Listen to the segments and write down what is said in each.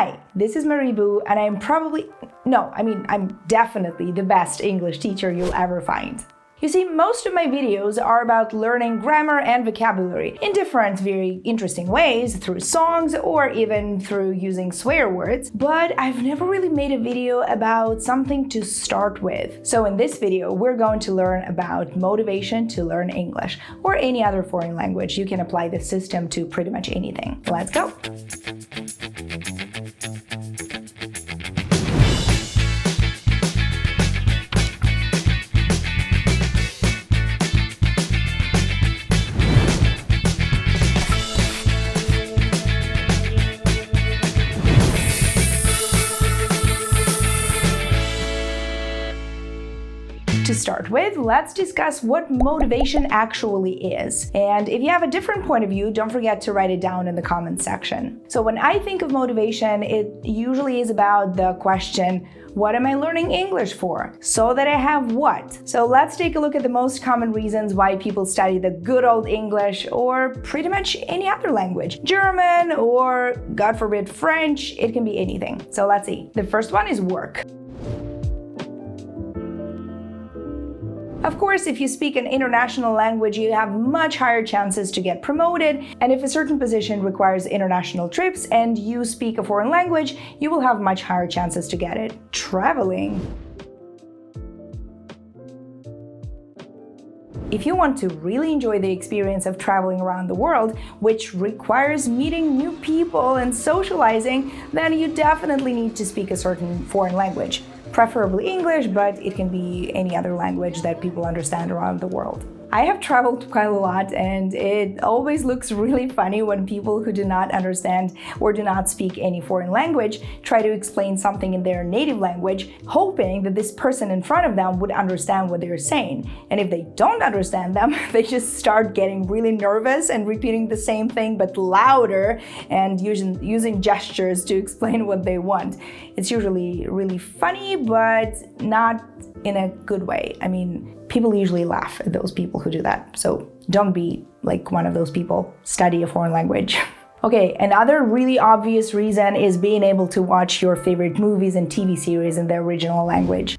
Hi, this is Maribu, and I'm definitely the best English teacher you'll ever find. You see, most of my videos are about learning grammar and vocabulary in different, very interesting ways, through songs or even through using swear words, but I've never really made a video about something to start with. So in this video, we're going to learn about motivation to learn English, or any other foreign language. You can apply this system to pretty much anything. Let's go! To start with, let's discuss what motivation actually is. And if you have a different point of view, don't forget to write it down in the comments section. So when I think of motivation, it usually is about the question, what am I learning English for? So that I have what? So let's take a look at the most common reasons why people study the good old English or pretty much any other language. German or, God forbid, French, it can be anything. So let's see. The first one is work. Of course, if you speak an international language, you have much higher chances to get promoted, and if a certain position requires international trips and you speak a foreign language, you will have much higher chances to get it. Traveling. If you want to really enjoy the experience of traveling around the world, which requires meeting new people and socializing, then you definitely need to speak a certain foreign language. Preferably English, but it can be any other language that people understand around the world. I have traveled quite a lot, and it always looks really funny when people who do not understand or do not speak any foreign language try to explain something in their native language, hoping that this person in front of them would understand what they're saying. And if they don't understand them, they just start getting really nervous and repeating the same thing but louder and using gestures to explain what they want. It's usually really funny, but not in a good way. I mean, people usually laugh at those people who do that. So don't be like one of those people. Study a foreign language. Okay, another really obvious reason is being able to watch your favorite movies and TV series in their original language.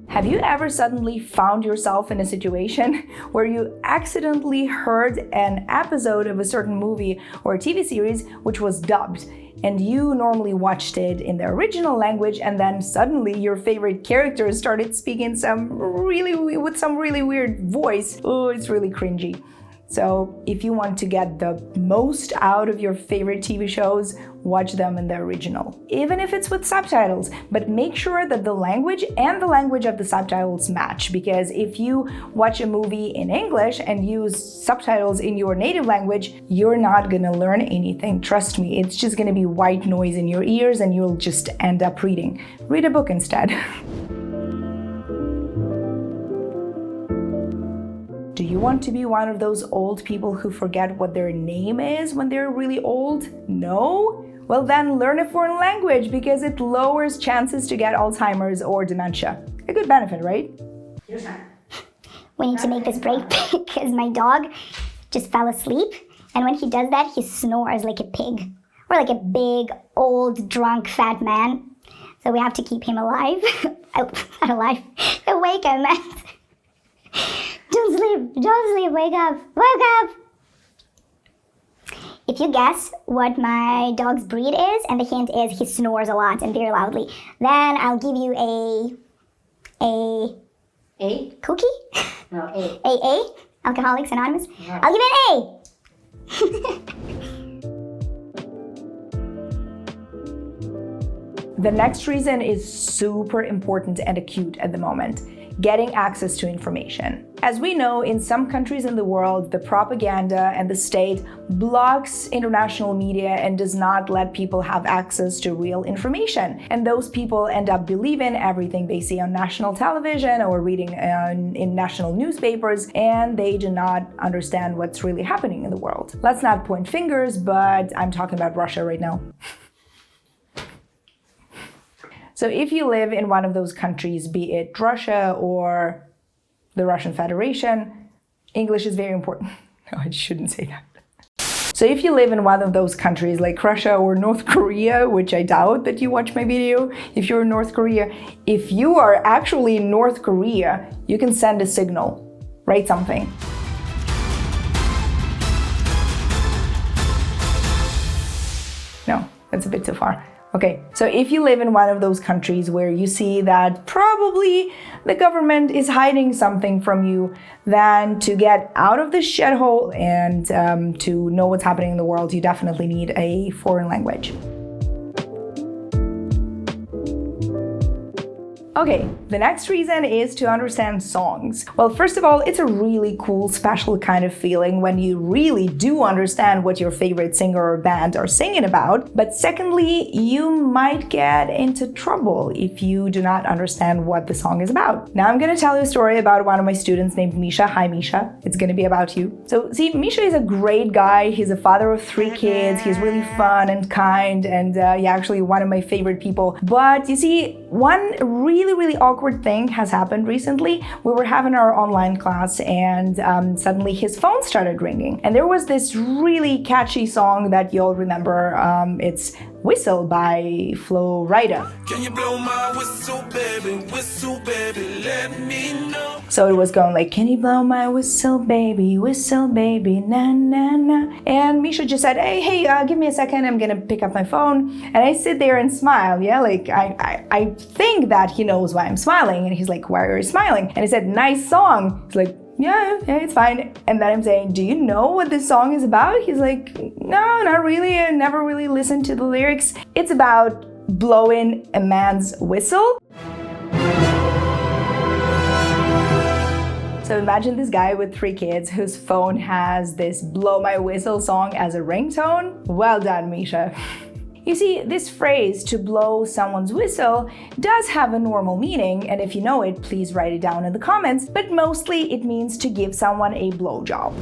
Have you ever suddenly found yourself in a situation where you accidentally heard an episode of a certain movie or TV series which was dubbed, and you normally watched it in the original language, and then suddenly your favorite characters started speaking with some really weird voice? Oh, it's really cringy. So if you want to get the most out of your favorite TV shows, watch them in the original, even if it's with subtitles. But make sure that the language and the language of the subtitles match, because if you watch a movie in English and use subtitles in your native language, you're not gonna learn anything. Trust me, it's just gonna be white noise in your ears and you'll just end up reading. Read a book instead. Do you want to be one of those old people who forget what their name is when they're really old? No? Well then learn a foreign language, because it lowers chances to get Alzheimer's or dementia. A good benefit, right? We need to make this break because my dog just fell asleep, and when he does that, he snores like a pig. Or like a big, old, drunk, fat man. So we have to keep him alive. Not alive. Awake, I meant. Don't sleep, wake up, wake up! If you guess what my dog's breed is, and the hint is he snores a lot and very loudly, then I'll give you a cookie? No, A. A? Alcoholics Anonymous? Yeah. I'll give you an A! The next reason is super important and acute at the moment: getting access to information. As we know, in some countries in the world, the propaganda and the state blocks international media and does not let people have access to real information. And those people end up believing everything they see on national television or reading in national newspapers, and they do not understand what's really happening in the world. Let's not point fingers, but I'm talking about Russia right now. So if you live in one of those countries, be it Russia or the Russian Federation, English is very important. No, I shouldn't say that. So if you live in one of those countries like Russia or North Korea, which I doubt that you watch my video, if you're in North Korea, if you are actually in North Korea, you can send a signal, write something. No, that's a bit too far. Okay, so if you live in one of those countries where you see that probably the government is hiding something from you, then to get out of this shithole and to know what's happening in the world, you definitely need a foreign language. Okay, the next reason is to understand songs. Well, first of all, it's a really cool, special kind of feeling when you really do understand what your favorite singer or band are singing about. But secondly, you might get into trouble if you do not understand what the song is about. Now I'm gonna tell you a story about one of my students named Misha. Hi, Misha. It's gonna be about you. So, see, Misha is a great guy. He's a father of 3 kids. He's really fun and kind, and actually one of my favorite people. But you see, one really awkward thing has happened recently. We were having our online class and suddenly his phone started ringing. And there was this really catchy song that you'll remember. It's Whistle by Flo Rida. Can you blow my whistle, baby, let me know. So it was going like, can you blow my whistle, baby, na na na. And Misha just said, hey, give me a second, I'm gonna pick up my phone. And I sit there and smile, yeah, like I think that he knows why I'm smiling. And he's like, why are you smiling? And I said, nice song. He's like, yeah, it's fine. And then I'm saying, do you know what this song is about? He's like, no, not really. I never really listened to the lyrics. It's about blowing a man's whistle. So imagine this guy with 3 kids whose phone has this blow my whistle song as a ringtone. Well done, Misha. You see, this phrase, to blow someone's whistle, does have a normal meaning, and if you know it, please write it down in the comments, but mostly it means to give someone a blowjob.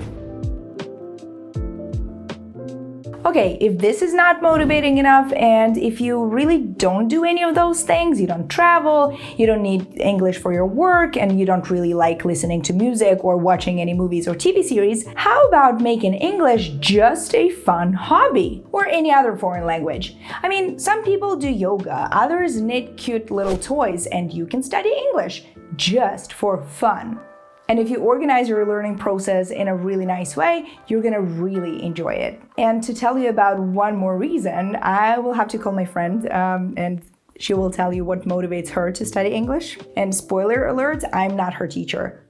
Okay, if this is not motivating enough, and if you really don't do any of those things, you don't travel, you don't need English for your work, and you don't really like listening to music or watching any movies or TV series, how about making English just a fun hobby? Or any other foreign language? I mean, some people do yoga, others knit cute little toys, and you can study English just for fun. And if you organize your learning process in a really nice way, you're gonna really enjoy it. And to tell you about one more reason, I will have to call my friend and she will tell you what motivates her to study English. And spoiler alert, I'm not her teacher.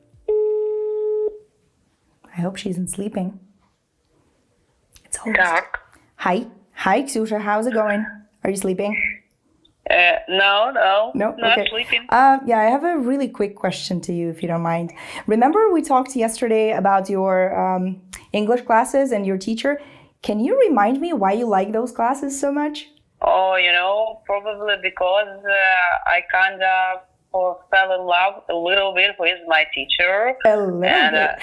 I hope she isn't sleeping. It's almost... Dark. Hi, Ksusha, how's it going? Are you sleeping? No, not okay. Sleeping. Yeah, I have a really quick question to you, if you don't mind. Remember we talked yesterday about your English classes and your teacher? Can you remind me why you like those classes so much? Oh, probably because I kind of fell in love a little bit with my teacher. A little bit?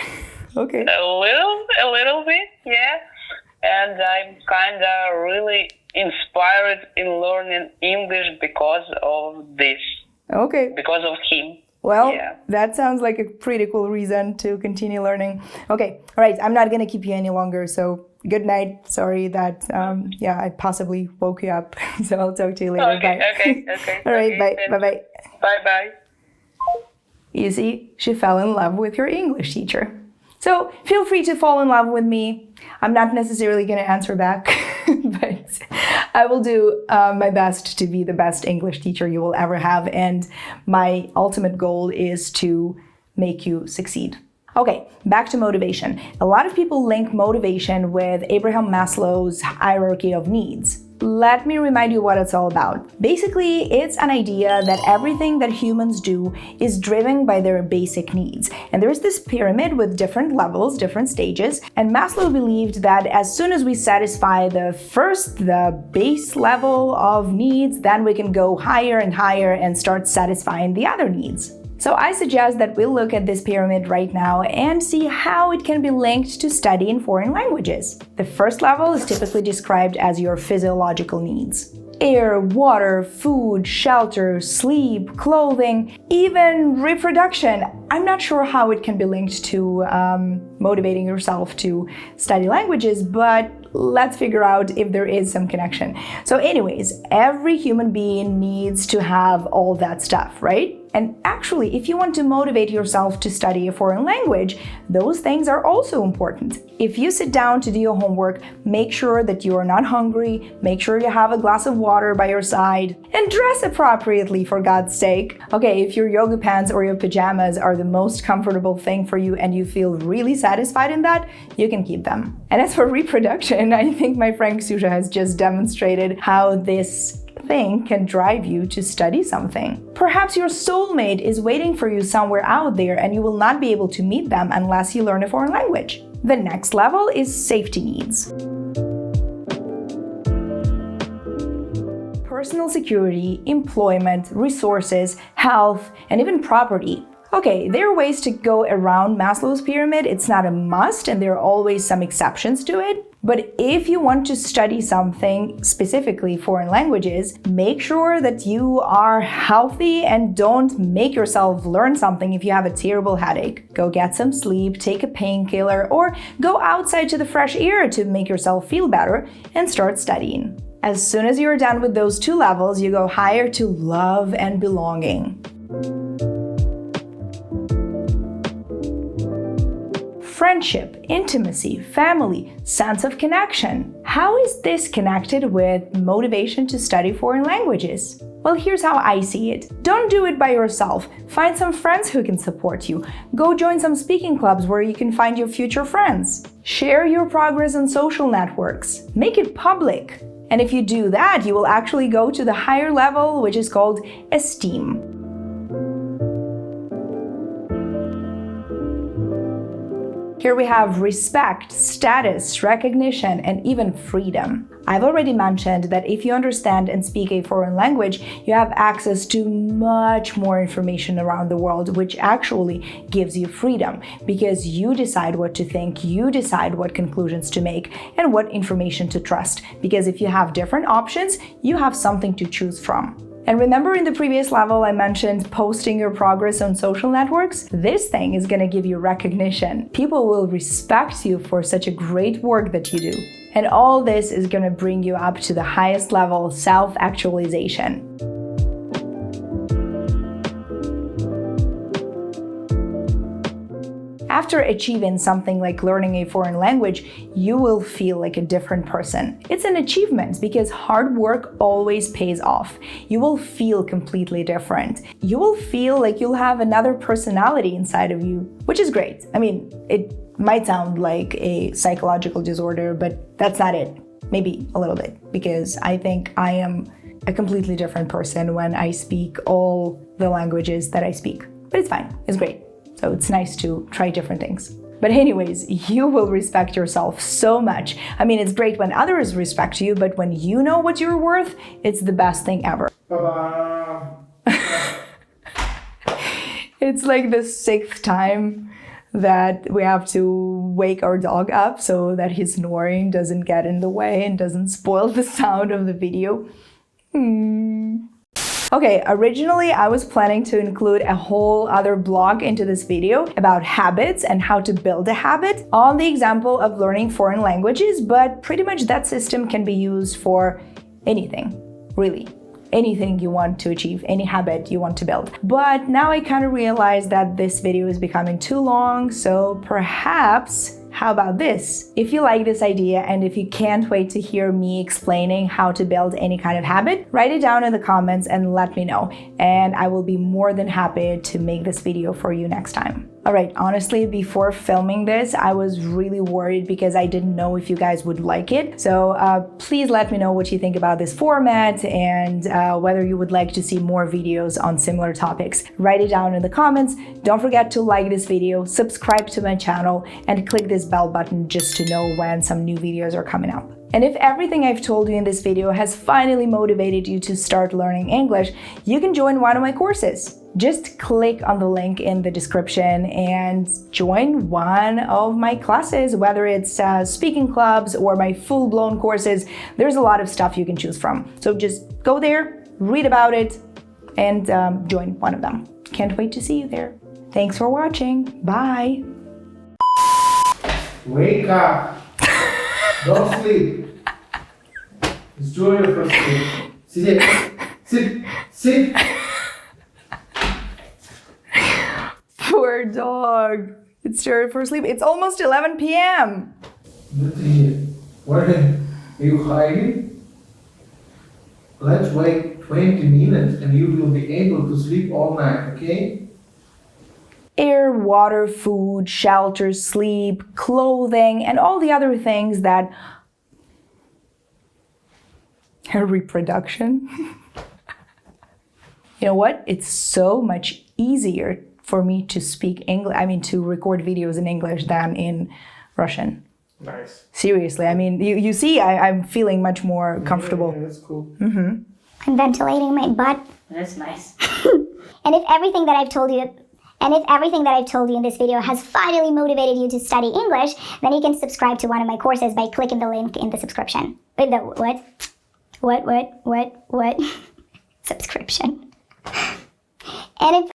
Okay. A little bit, yeah. And I'm kind of really inspired in learning English because of this. Okay. Because of him. Well, yeah. That sounds like a pretty cool reason to continue learning. Okay, all right, I'm not going to keep you any longer, so good night. Sorry that, I possibly woke you up. So I'll talk to you later. Okay, bye. okay. All right, okay, bye. Bye-bye. Bye-bye. You see, she fell in love with your English teacher. So feel free to fall in love with me. I'm not necessarily going to answer back, but I will do my best to be the best English teacher you will ever have. And my ultimate goal is to make you succeed. Okay, back to motivation. A lot of people link motivation with Abraham Maslow's hierarchy of needs. Let me remind you what it's all about. Basically, it's an idea that everything that humans do is driven by their basic needs. And there's this pyramid with different levels, different stages. And Maslow believed that as soon as we satisfy the base level of needs, then we can go higher and higher and start satisfying the other needs. So I suggest that we look at this pyramid right now and see how it can be linked to studying foreign languages. The first level is typically described as your physiological needs. Air, water, food, shelter, sleep, clothing, even reproduction. I'm not sure how it can be linked to motivating yourself to study languages, but let's figure out if there is some connection. So anyways, every human being needs to have all that stuff, right? And actually, if you want to motivate yourself to study a foreign language, those things are also important. If you sit down to do your homework, make sure that you are not hungry, make sure you have a glass of water by your side, and dress appropriately, for God's sake. Okay, if your yoga pants or your pajamas are the most comfortable thing for you and you feel really satisfied in that, you can keep them. And as for reproduction, I think my friend Ksusha has just demonstrated how this thing can drive you to study something. Perhaps your soulmate is waiting for you somewhere out there and you will not be able to meet them unless you learn a foreign language. The next level is safety needs. Personal security, employment, resources, health, and even property. Okay, there are ways to go around Maslow's pyramid. It's not a must, and there are always some exceptions to it. But if you want to study something, specifically foreign languages, make sure that you are healthy and don't make yourself learn something if you have a terrible headache. Go get some sleep, take a painkiller, or go outside to the fresh air to make yourself feel better and start studying. As soon as you're done with those two levels, you go higher to love and belonging. Friendship, intimacy, family, sense of connection. How is this connected with motivation to study foreign languages? Well, here's how I see it. Don't do it by yourself. Find some friends who can support you. Go join some speaking clubs where you can find your future friends. Share your progress on social networks. Make it public. And if you do that, you will actually go to the higher level, which is called esteem. Here we have respect, status, recognition, and even freedom. I've already mentioned that if you understand and speak a foreign language, you have access to much more information around the world, which actually gives you freedom because you decide what to think, you decide what conclusions to make, and what information to trust. Because if you have different options, you have something to choose from. And remember in the previous level I mentioned posting your progress on social networks? This thing is gonna give you recognition. People will respect you for such a great work that you do. And all this is gonna bring you up to the highest level, self-actualization. After achieving something like learning a foreign language, you will feel like a different person. It's an achievement because hard work always pays off. You will feel completely different. You will feel like you'll have another personality inside of you, which is great. I mean, it might sound like a psychological disorder, but that's not it. Maybe a little bit, because I think I am a completely different person when I speak all the languages that I speak. But it's fine, it's great. So it's nice to try different things. But anyways, you will respect yourself so much. I mean, it's great when others respect you, but when you know what you're worth, it's the best thing ever. It's like the 6th time that we have to wake our dog up so that his snoring doesn't get in the way and doesn't spoil the sound of the video. Okay, originally I was planning to include a whole other blog into this video about habits and how to build a habit on the example of learning foreign languages, but pretty much that system can be used for anything, really. Anything you want to achieve, any habit you want to build. But now I kind of realized that this video is becoming too long, so perhaps how about this? If you like this idea and if you can't wait to hear me explaining how to build any kind of habit, write it down in the comments and let me know. And I will be more than happy to make this video for you next time. Alright, honestly, before filming this, I was really worried because I didn't know if you guys would like it. So please let me know what you think about this format and whether you would like to see more videos on similar topics. Write it down in the comments. Don't forget to like this video, subscribe to my channel, and click this bell button just to know when some new videos are coming up. And if everything I've told you in this video has finally motivated you to start learning English, you can join one of my courses. Just click on the link in the description and join one of my classes, whether it's speaking clubs or my full-blown courses. There's a lot of stuff you can choose from. So just go there, read about it, and join one of them. Can't wait to see you there. Thanks for watching. Bye. Wake up! Don't sleep. Enjoy your first sleep. Sit. Sit. Sit. Poor dog. It's time for sleep. It's almost 11 p.m. Good to hear. Where are you hiding? Let's wait 20 minutes and you will be able to sleep all night, okay? Air, water, food, shelter, sleep, clothing, and all the other things that... Reproduction. You know what? It's so much easier for me to speak English, to record videos in English than in Russian. Nice. Seriously, you see, I'm feeling much more comfortable. Yeah, that's cool. I'm ventilating my butt. That's nice. And if everything that I've told you in this video has finally motivated you to study English, then you can subscribe to one of my courses by clicking the link in the subscription. What? Subscription. And if